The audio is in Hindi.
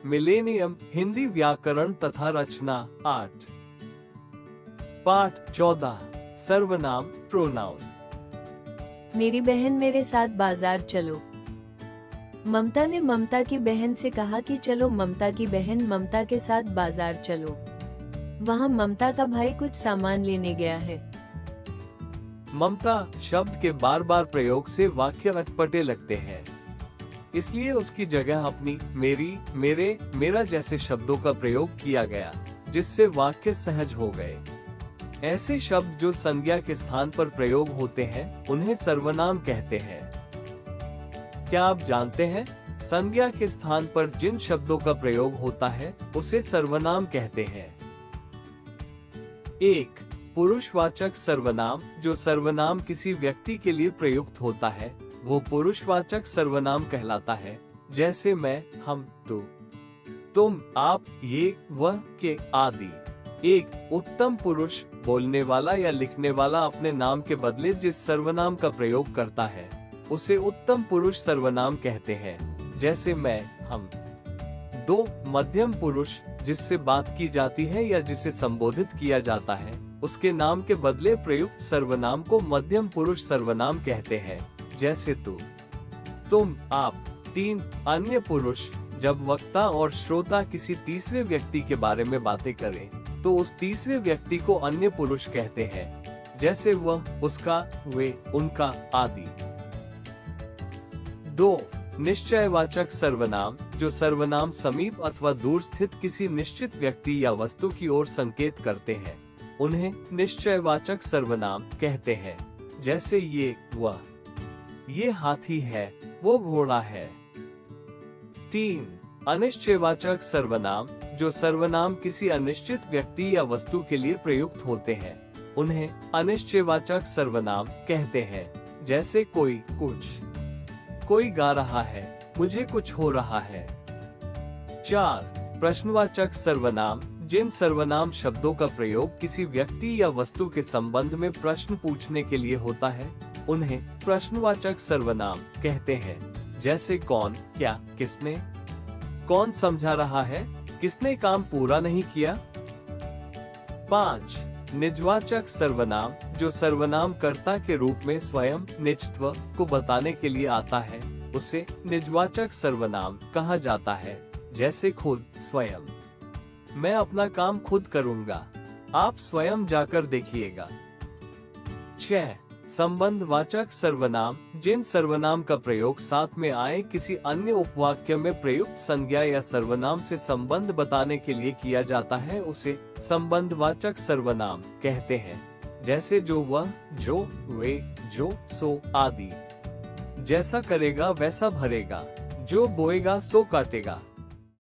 मिलेनियम हिंदी व्याकरण तथा रचना 8। पाठ 14 सर्वनाम प्रोनाउन। मेरी बहन मेरे साथ बाजार चलो। ममता ने ममता की बहन से कहा कि चलो। ममता की बहन ममता के साथ बाजार चलो। वहाँ ममता का भाई कुछ सामान लेने गया है। ममता शब्द के बार बार प्रयोग से वाक्य अटपटे लगते हैं, इसलिए उसकी जगह अपनी, मेरी, मेरे, मेरा जैसे शब्दों का प्रयोग किया गया, जिससे वाक्य सहज हो गए। ऐसे शब्द जो संज्ञा के स्थान पर प्रयोग होते हैं, उन्हें सर्वनाम कहते हैं। क्या आप जानते हैं, संज्ञा के स्थान पर जिन शब्दों का प्रयोग होता है, उसे सर्वनाम कहते हैं। 1. पुरुषवाचक सर्वनाम। जो सर्वनाम किसी व्यक्ति के लिए प्रयुक्त होता है, वो पुरुषवाचक सर्वनाम कहलाता है। जैसे मैं, हम, तू, तुम, आप, ये, वह, के आदि। एक उत्तम पुरुष बोलने वाला या लिखने वाला अपने नाम के बदले जिस सर्वनाम का प्रयोग करता है, उसे उत्तम पुरुष सर्वनाम कहते हैं। जैसे मैं, हम। 2. मध्यम पुरुष जिससे बात की जाती है या जिसे संबोधित किया जाता है, उसके नाम के बदले प्रयुक्त सर्वनाम को मध्यम पुरुष सर्वनाम कहते हैं। जैसे तू, तुम, आप। 3. अन्य पुरुष। जब वक्ता और श्रोता किसी तीसरे व्यक्ति के बारे में बातें करें, तो उस तीसरे व्यक्ति को अन्य पुरुष कहते हैं। जैसे वह, उसका, वे, उनका आदि। 2. निश्चयवाचक सर्वनाम। जो सर्वनाम समीप अथवा दूर स्थित किसी निश्चित व्यक्ति या वस्तु की ओर संकेत करते हैं, उन्हें निश्चयवाचक सर्वनाम कहते हैं। जैसे ये, वह, ये हाथी है, वो घोड़ा है। 3. अनिश्चयवाचक सर्वनाम। जो सर्वनाम किसी अनिश्चित व्यक्ति या वस्तु के लिए प्रयुक्त होते हैं, उन्हें अनिश्चयवाचक सर्वनाम कहते हैं। जैसे कोई, कुछ, कोई गा रहा है, मुझे कुछ हो रहा है। 4. प्रश्नवाचक सर्वनाम। जिन सर्वनाम शब्दों का प्रयोग किसी व्यक्ति या वस्तु के संबंध में प्रश्न पूछने के लिए होता है, उन्हें प्रश्नवाचक सर्वनाम कहते हैं। जैसे कौन, क्या, किसने। कौन समझा रहा है, किसने काम पूरा नहीं किया। 5. निजवाचक सर्वनाम। जो सर्वनाम कर्ता के रूप में स्वयं निजत्व को बताने के लिए आता है, उसे निजवाचक सर्वनाम कहा जाता है। जैसे खुद, स्वयं। मैं अपना काम खुद करूंगा, आप स्वयं जाकर देखिएगा। 6. संबंधवाचक सर्वनाम। जिन सर्वनाम का प्रयोग साथ में आए किसी अन्य उपवाक्य में प्रयुक्त संज्ञा या सर्वनाम से संबंध बताने के लिए किया जाता है, उसे संबंधवाचक सर्वनाम कहते हैं। जैसे जो, वह, जो, वे, जो, सो आदि। जैसा करेगा वैसा भरेगा, जो बोएगा सो काटेगा।